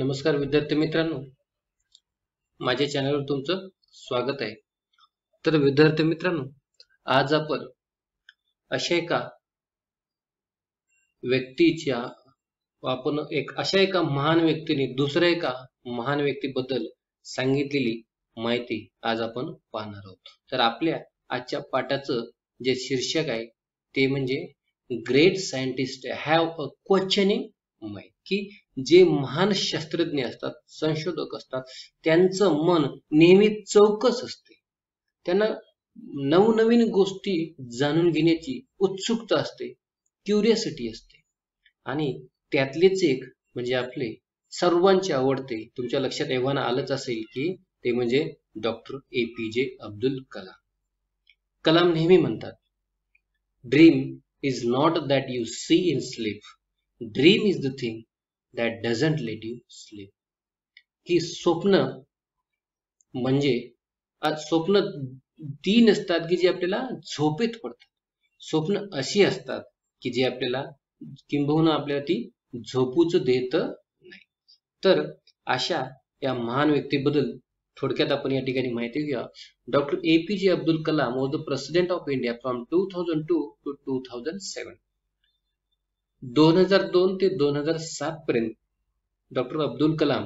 नमस्कार विद्यार्थी मित्रांनो, माझ्या चॅनलवर तुमचं स्वागत आहे। तर विद्यार्थी मित्रांनो, आज आपण अशा एका महान व्यक्तीने दुसऱ्या एका महान व्यक्तीबद्दल सांगितलेली माहिती आज आपण पाहणार आहोत। तर आपल्या आजच्या पाठाचं जे शीर्षक आहे ते म्हणजे great scientist have a questioning mind, की जे महान शास्त्रज्ञ असतात, संशोधक असतात, त्यांचं मन नेहमी चौकस असते। त्यांना नवनवीन गोष्टी जाणून घेण्याची उत्सुकता असते, क्युरियोसिटी असते। आणि त्यातलेच एक म्हणजे आपले सर्वांचे आवडते, तुमच्या लक्षात एव्हाना आलंच असेल की ते म्हणजे डॉक्टर APJ अब्दुल कलाम। कलाम नेहमी म्हणतात, dream is not that you see in sleep, dream is the thing that doesn't let you sleep. की स्वप्न म्हणजे स्वप्न ती नसतात की जे आपल्याला झोपेत पडतात, स्वप्न अशी असतात की जे आपल्याला किंबहुना आपल्याला ती झोपूच देत नाही। तर अशा या महान व्यक्तीबद्दल थोडक्यात आपण या ठिकाणी माहिती घेऊया। Doctor APJ Abdul Kalam was the president of India from 2002 to 2007। 2002 ते 2007 पर्यंत डॉक्टर अब्दुल कलाम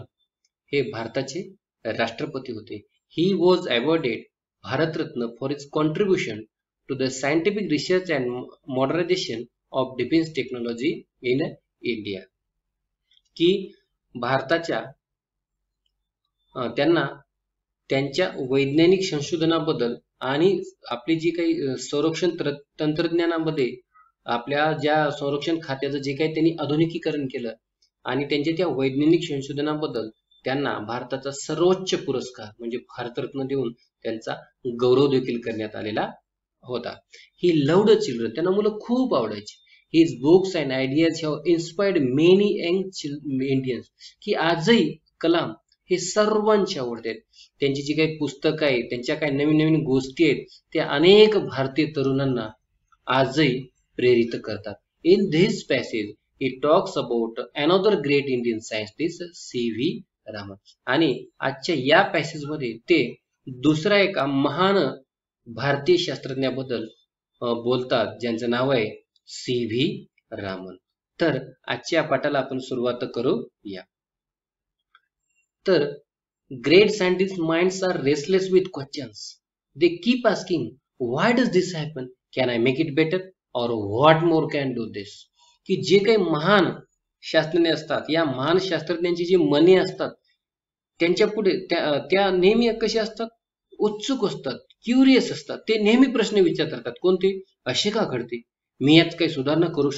हे भारताचे राष्ट्रपती होते। He was awarded Bharat Ratna for its contribution to the scientific research and modernisation of defence technology in India, की भारताच्या त्यांना त्यांच्या वैज्ञानिक संशोधनाबद्दल आणि आपली जी काही संरक्षण तंत्रज्ञानामध्ये आपल्या ज्या संरक्षण खात्याचं जे काही त्यांनी आधुनिकीकरण केलं आणि त्यांच्या त्या वैज्ञानिक संशोधनाबद्दल त्यांना भारताचा सर्वोच्च पुरस्कार म्हणजे भारतरत्न देऊन त्यांचा गौरव देखील करण्यात आलेला होता। ही लव्ड चिल्ड्रन, त्यांना मुलं खूप आवडायची। His books and ideas have inspired many young Indians, की आजही कलाम हे सर्वांचे आवडतात। त्यांची जी काही पुस्तकं आहेत, त्यांच्या काही नवीन नवीन गोष्टी आहेत, त्या अनेक भारतीय तरुणांना आजही प्रेरित करतात। In this passage he talks about another great Indian scientist CV Raman, आणि आजच्या या पॅसेज मध्ये ते दुसरा एका महान भारतीय शास्त्रज्ञाबद्दल बोलतात, ज्यांचं नाव आहे CV रामन। तर आजच्या पाठाला आपण सुरुवात करूया। तर great scientist minds are restless with questions, they keep asking why does this happen, can I make it better or what more can do this. की जे काही महान शास्त्रज्ञ असतात, या महान शास्त्रज्ञांची जी मने असतात, त्यांच्या पुढे त्या नेहमी कशी असतात, उत्सुक असतात, क्युरियस असतात। ते नेहमी प्रश्न विचारतात, कोणते, असे का घडते, मी यात काही सुधारणा करू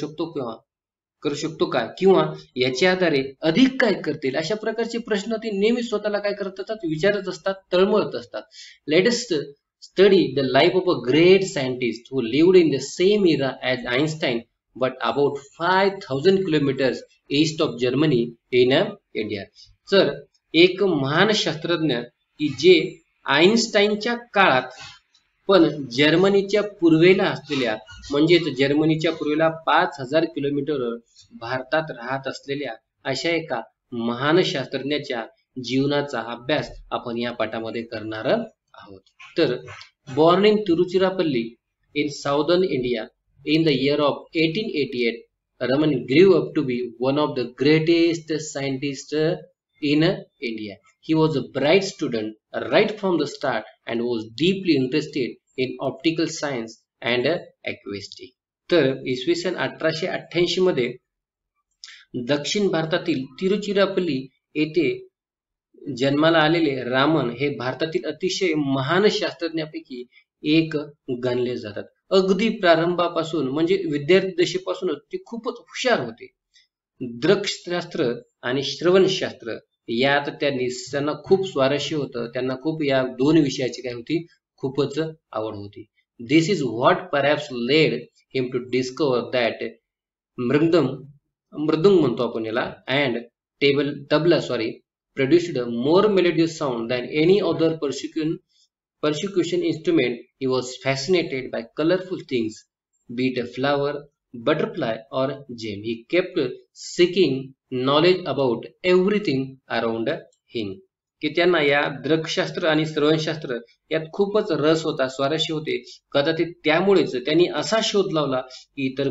शकतो काय, किंवा याच्या आधारे अधिक काय करतील, अशा प्रकारचे प्रश्न ते नेहमी स्वतःला काय करत असतात, विचारत असतात, तळमळत असतात। Latest study the life of a great scientist who lived in the same era as Einstein but about 5000 kilometers east of Germany in India। तर एक महान शास्त्रज्ञ की जे आइन्स्टाईनच्या काळात पण जर्मनीच्या पूर्वेला असलेल्या, म्हणजेच जर्मनीच्या पूर्वेला 5000 किलोमीटर भारतात राहत असलेल्या अशा एका महान शास्त्रज्ञाच्या जीवनाचा अभ्यास आपण या पाठामध्ये करणार आहोत। तर born in Tiruchirappalli in southern India in the year of 1888, Raman grew up to be one of the greatest scientists in India. He was a bright student right from the start and was deeply interested in optical science and accuracy. तर इसवी सन 1888 मध्ये दक्षिण भारतातील तिरुचिरापल्ली येथे जन्माला आलेले रामन हे भारतातील अतिशय महान शास्त्रज्ञापैकी एक गणले जातात। अगदी प्रारंभापासून म्हणजे विद्यार्थी दशेपासूनच ते खूपच हुशार होते। दृकशास्त्र आणि श्रवणशास्त्र यात त्यांना खूप स्वारस्य होतं, त्यांना खूप या दोन विषयाची काय होती, खूपच आवड होती। This is what perhaps led him to discover that mridang म्हणतो आपण याला, and tabla produced a more melodious sound than any other percussion instrument. He was fascinated by colorful things, be it a flower, butterfly or gem. He kept seeking knowledge about everything around him. की त्यांना या दृकशास्त्र आणि श्रवणशास्त्र यात खूपच रस होता, स्वारस्य होते. कदाचित त्यामुळेच त्यांनी असा शोध लावला की इतर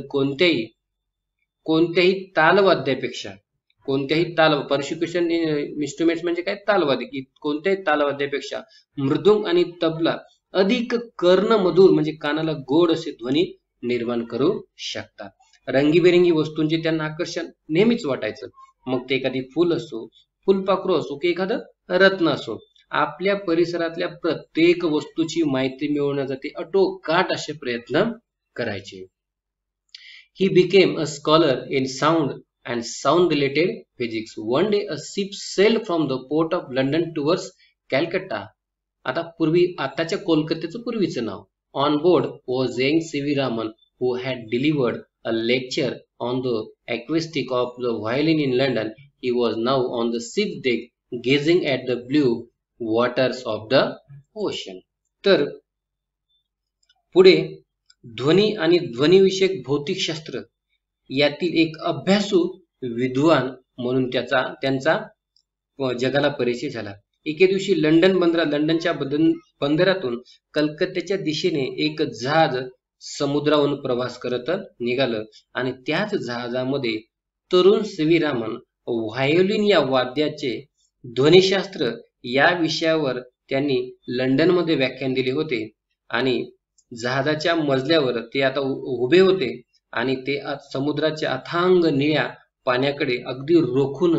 कोणत्याही तालवाद्यापेक्षा, पर्क्युशन इन्स्ट्रुमेंट्स म्हणजे काय, तालवाद्य, की कोणत्याही तालवाद्यापेक्षा मृदुंग आणि तबला अधिक कर्णमधुर म्हणजे कानाला गोड असे ध्वनी निर्माण करू शकतात. रंगीबेरंगी वस्तूंचे त्यांना आकर्षण नेहमीच वाटायचं. मग ते एखादी फुल असो, फुलपाखरू असो की एखादं रत्न असो, आपल्या परिसरातल्या प्रत्येक वस्तूची माहिती मिळवण्यासाठी अटोकाट असे प्रयत्न करायचे. He became a scholar in sound and sound related physics. One day a ship sailed from the port of London towards Calcutta. आताच्या कोलकात्याचं पूर्वीचं नाव. On board was young C.V. Raman, who had delivered a lecture on the acoustic of the violin in London. He was now on the ship's deck gazing at the blue waters of the ocean. तर पुढे ध्वनी आणि ध्वनिविषयक भौतिकशास्त्र यातील एक अभ्यासू विद्वान म्हणून त्यांचा जगाला परिचय झाला. एके दिवशी लंडनच्या बंदरातून कलकत्त्याच्या दिशेने एक जहाज समुद्रावरून प्रवास करत निघालं आणि त्याच जहाजामध्ये तरुण सी.व्ही. रामन व्हायोलिन या वाद्याचे ध्वनिशास्त्र या विषयावर त्यांनी लंडनमध्ये व्याख्यान दिले होते. आणि जहाजाच्या मजल्यावर ते आता उभे होते आणि ते समुद्राच्या अथांग निळ्या पाण्याकडे अगदी रोखून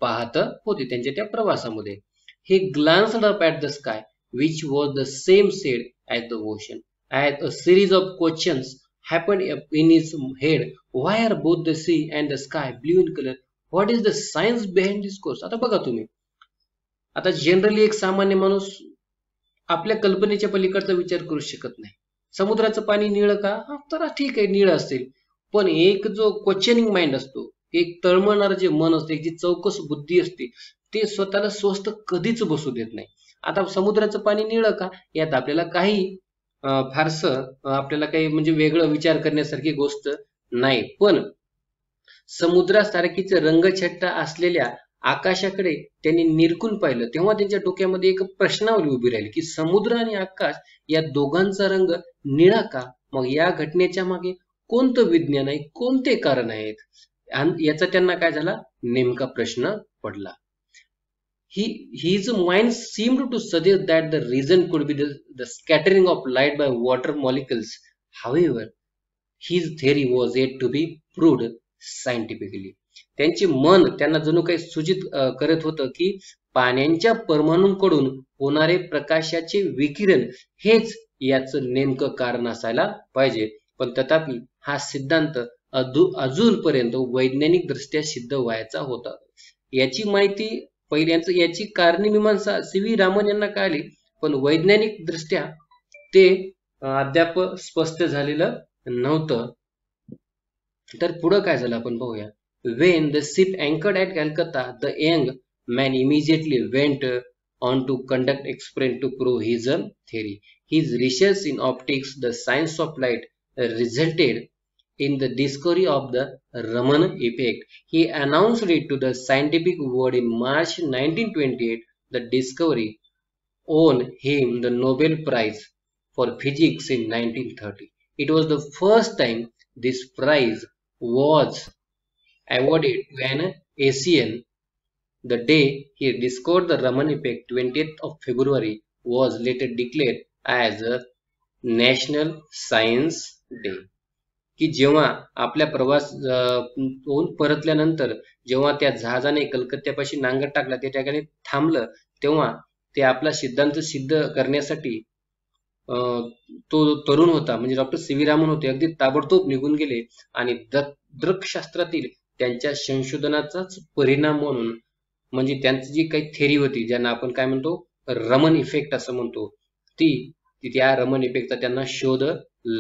पाहत होते त्यांच्या त्या प्रवासामध्ये. He glanced up at the sky, which was the same shade as the ocean. As a series of questions happened in his head. Why are both the sea and the sky blue in color? What is the science behind this course? आता बघा तुम्ही, आता generally एक सामान्य माणूस आपल्या कल्पनेच्या पलीकडचा विचार करू शकत नाही. समुद्राचं पाणी निळं का? तर ठीक आहे, निळं असेल. पण एक जो क्वेश्चनिंग माइंड असतो, एक तळमळणारं जे मन असते, एक जी चौकस बुद्धी असते, ते स्वतःला स्वस्थ कधीच बसू देत नाही. आता समुद्राचं पाणी निळं का, यात आपल्याला काही आपल्याला काही म्हणजे वेगळं विचार करण्यासारखी गोष्ट नाही. पण समुद्रासारखीच रंगछट्टा असलेल्या आकाशाकडे त्यांनी निरखून पाहिलं तेव्हा त्यांच्या डोक्यामध्ये एक प्रश्नावली उभी राहिली की समुद्र आणि आकाश या दोघांचा रंग निळा का? मग या घटनेच्या मागे कोणतं विज्ञान आहे, कोणते कारण आहेत, याचा त्यांना काय झाला, नेमका प्रश्न पडला. His mind seemed to suggest that the reason could be the scattering of light by water molecules. However, his theory was yet to be proved scientifically. त्यांचे मन त्यांना जणू काही सूचित करत होतं की पाण्याच्या परमाणूंकडून होणारे प्रकाशाचे विकिरण हेच याचं नेमकं कारण असायला पाहिजे. पण तथापि हा सिद्धांत अजूनपर्यंत वैज्ञानिक दृष्ट्या सिद्ध व्हायचा होता. याची माहिती याची कारणे-मीमांसा सी.व्ही. रामन यांना कळली, पण वैज्ञानिक दृष्ट्या ते अद्याप स्पष्ट झालेलं नव्हतं. तर पुढे काय झालं आपण पाहूया. When the ship anchored at Calcutta, the young man immediately went on to conduct experiments to prove his theory. His research in optics, the science of light, resulted in the discovery of the Raman effect. He announced it to the scientific world in March 1928. The discovery won him the Nobel Prize for Physics in 1930. It was the first time this prize was awarded to an Asian. The day he discovered the Raman effect, 20th of February, was later declared as a National Science Day. की जेव्हा आपल्या प्रवास परतल्यानंतर जेव्हा त्या जहाजाने कलकत्त्यापाशी नांगर टाकला, त्या ठिकाणी थांबलं, तेव्हा ते आपला सिद्धांत सिद्ध करण्यासाठी तो तरुण होता म्हणजे डॉक्टर सी.व्ही. रामन होते, अगदी ताबडतोब निघून गेले आणि दृकशास्त्रातील त्यांच्या संशोधनाचाच परिणाम म्हणून म्हणजे त्यांची जी काही थेरी होती, ज्यांना आपण काय म्हणतो रमन इफेक्ट असं म्हणतो, त्या रमन इफेक्टचा त्यांना शोध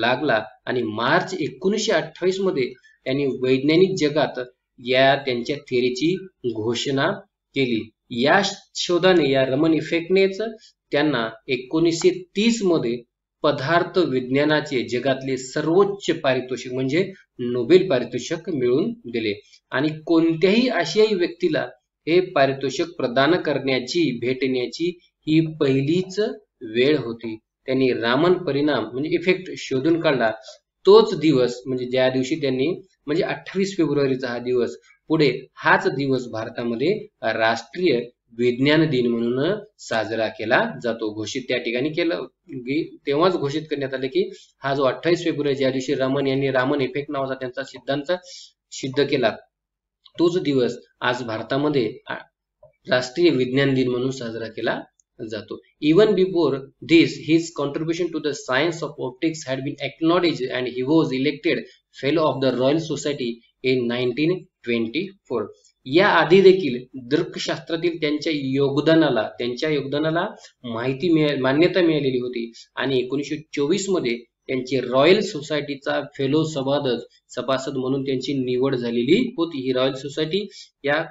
लागला आणि मार्च 1928 मध्ये त्यांनी वैज्ञानिक जगात या त्यांच्या थेरीची घोषणा केली. या शोधाने, या रमन इफेक्टनेच त्यांना 1930 मध्ये पदार्थ विज्ञानाचे जगातले सर्वोच्च पारितोषिक म्हणजे नोबेल पारितोषिक मिळवून दिले आणि कोणत्याही आशियाई व्यक्तीला हे पारितोषिक प्रदान करण्याची भेटण्याची ही पहिलीच वेळ होती. त्यांनी रामन परिणाम म्हणजे इफेक्ट शोधून काढला. तोच दिवस म्हणजे ज्या दिवशी त्यांनी म्हणजे 28 फेब्रुवारीचा हा दिवस पुढे हाच दिवस भारतामध्ये राष्ट्रीय विज्ञान दिन म्हणून साजरा केला जातो. घोषित त्या ठिकाणी केलं तेव्हाच घोषित करण्यात आले की हा जो 28 फेब्रुवारी ज्या दिवशी रामन यांनी रामन इफेक्ट नावाचा त्यांचा सिद्धांत सिद्ध केला तोच दिवस आज भारतामध्ये राष्ट्रीय विज्ञान दिन म्हणून साजरा केला जातो. Even before this, his contribution to the science of optics had been acknowledged and he was elected fellow of the Royal Society in 1924. या आधी देखील दर्कशास्त्रातील त्यांच्या योगदानाला मान्यता मिळालेली होती आणि 1924 मध्ये त्यांची रॉयल सोसायटीचा फेलो सभासद म्हणून त्यांची निवड झालेली होती. ही रॉयल सोसायटी या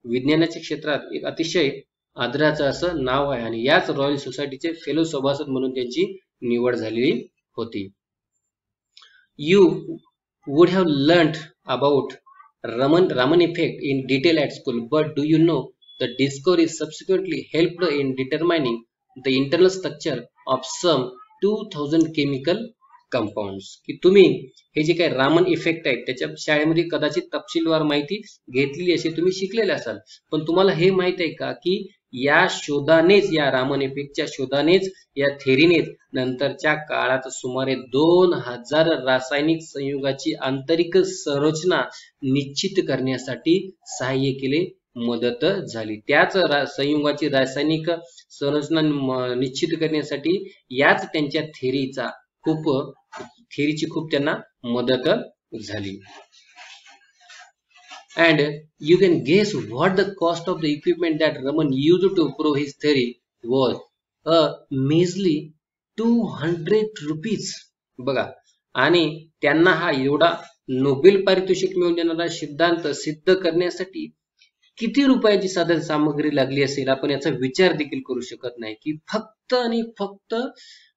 विज्ञानाच्या क्षेत्रात एक अतिशय आदराचं असं नाव आहे आणि याच रॉयल सोसायटीचे फेलो सभासद म्हणून त्यांची निवड झालेली होती. You would have learnt about Raman effect in detail at school, but do you know the discovery subsequently helped in determining the internal structure of some 2000 chemical compounds. की तुम्ही हे जे काही रामन इफेक्ट आहे त्याच्या शाळेमध्ये कदाचित तपशीलवार माहिती घेतलेली असेल, तुम्ही शिकलेले असाल, पण तुम्हाला हे माहित आहे का की या शोधानेच या रामन इफेक्टच्या शोधानेच या थेरीनेच नंतरच्या काळात सुमारे 2000 रासायनिक संयुगाची आंतरिक संरचना निश्चित करण्यासाठी सहाय्य केले, मदत झाली. त्याच संयुगाची रासायनिक संरचना निश्चित करण्यासाठी याच त्यांच्या थेरीची खूप त्यांना मदत झाली. And you can guess what the cost of the equipment that Raman used to prove his theory was. A measly 200 rupees. बघा, आणि त्यांना हा एवढा नोबेल पारितोषिक मिळवून देणारा सिद्धांत सिद्ध करण्यासाठी किती रुपयाची साधन सामग्री लागली असेल आपण याचा विचार देखील करू शकत नाही की फक्त आणि फक्त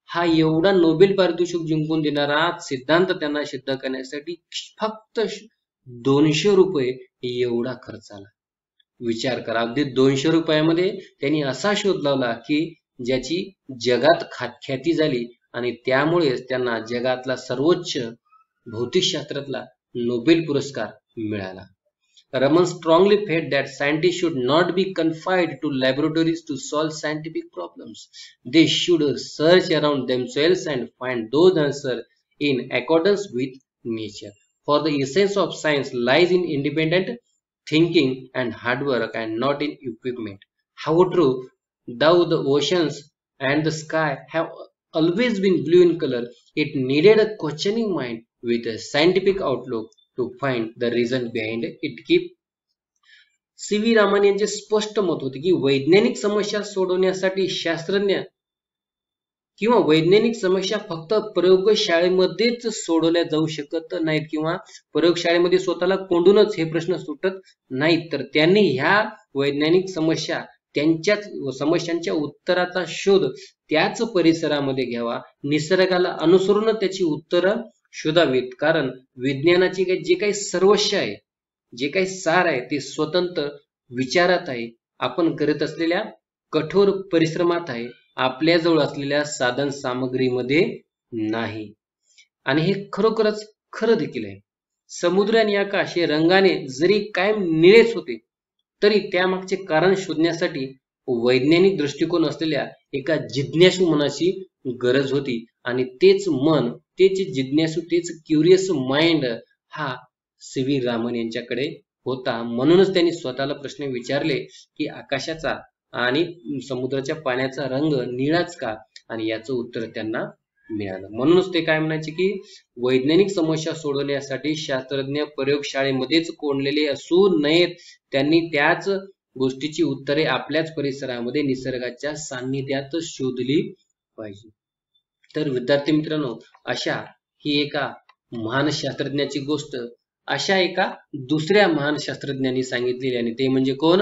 हा एवढा नोबेल पारितोषिक जिंकून देणारा सिद्धांत त्यांना सिद्ध करण्यासाठी फक्त 200 रुपये एवढा खर्च आला. विचार करा, अगदी 200 रुपयामध्ये त्यांनी असा शोध लावला की ज्याची जगात ख्याती झाली आणि त्यामुळे त्यांना जगातला सर्वोच्च भौतिकशास्त्रातला नोबेल पुरस्कार मिळाला. Raman strongly felt that scientists should not be confined to laboratories to solve scientific problems. They should search around themselves and find those answers in accordance with nature. For the essence of science lies in independent thinking and hard work and not in equipment. How true, though the oceans and the sky have always been blue in color, it needed a questioning mind with a scientific outlook to find the reason behind it. की सी.व्ही. रामन यांचे स्पष्ट मत होते की वैज्ञानिक समस्या सोडवण्यासाठी शास्त्रज्ञ किंवा वैज्ञानिक समस्या फक्त प्रयोगशाळेमध्येच सोडवल्या जाऊ शकत नाहीत किंवा प्रयोगशाळेमध्ये स्वतःला कोंडूनच हे प्रश्न सुटत नाहीत, तर त्यांनी ह्या वैज्ञानिक समस्या त्यांच्याच समस्यांच्या उत्तराचा शोध त्याच परिसरामध्ये घ्यावा, निसर्गाला अनुसरून त्याची उत्तरं शोधावीत. कारण विज्ञानाची जे काही सर्वस्व आहे, जे काही सार आहे ते स्वतंत्र विचारात आहे, आपण करत असलेल्या कठोर परिश्रमात आहे, आपल्याजवळ असलेल्या साधन सामग्रीमध्ये नाही. आणि हे खरोखरच खरं देखील आहे. समुद्र आणि आकाश हे रंगाने जरी कायम निळेच होते तरी त्यामागचे कारण शोधण्यासाठी वैज्ञानिक दृष्टिकोन असलेल्या एका जिज्ञासू मनाची गरज होती आणि तेच मन, तेच जिज्ञासू, तेच क्युरियस माइंड हा सी.व्ही. रामन यांच्याकडे होता. म्हणूनच त्यांनी स्वतःला प्रश्न विचारले की आकाशाचा आणि समुद्राच्या पाण्याचा रंग निळाच का, आणि याचं उत्तर त्यांना मिळालं. म्हणूनच ते काय म्हणायचे की वैज्ञानिक समस्या सोडवण्यासाठी शास्त्रज्ञ प्रयोगशाळेमध्येच कोंडलेले असू नयेत, त्यांनी त्याच गोष्टीची उत्तरे आपल्याच परिसरामध्ये निसर्गाच्या सान्निध्यात शोधली पाहिजे. तर विद्यार्थी मित्रांनो, अशा ही एका महान शास्त्रज्ञाची गोष्ट अशा एका दुसऱ्या महान शास्त्रज्ञांनी सांगितलेली आणि ते म्हणजे कोण?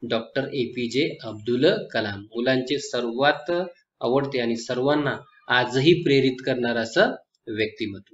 डॉक्टर ए.पी.जे. अब्दुल कलाम. मुलांचे सर्वात आवडते आणि सर्वांना आजही प्रेरित करणार असं व्यक्तिमत्व.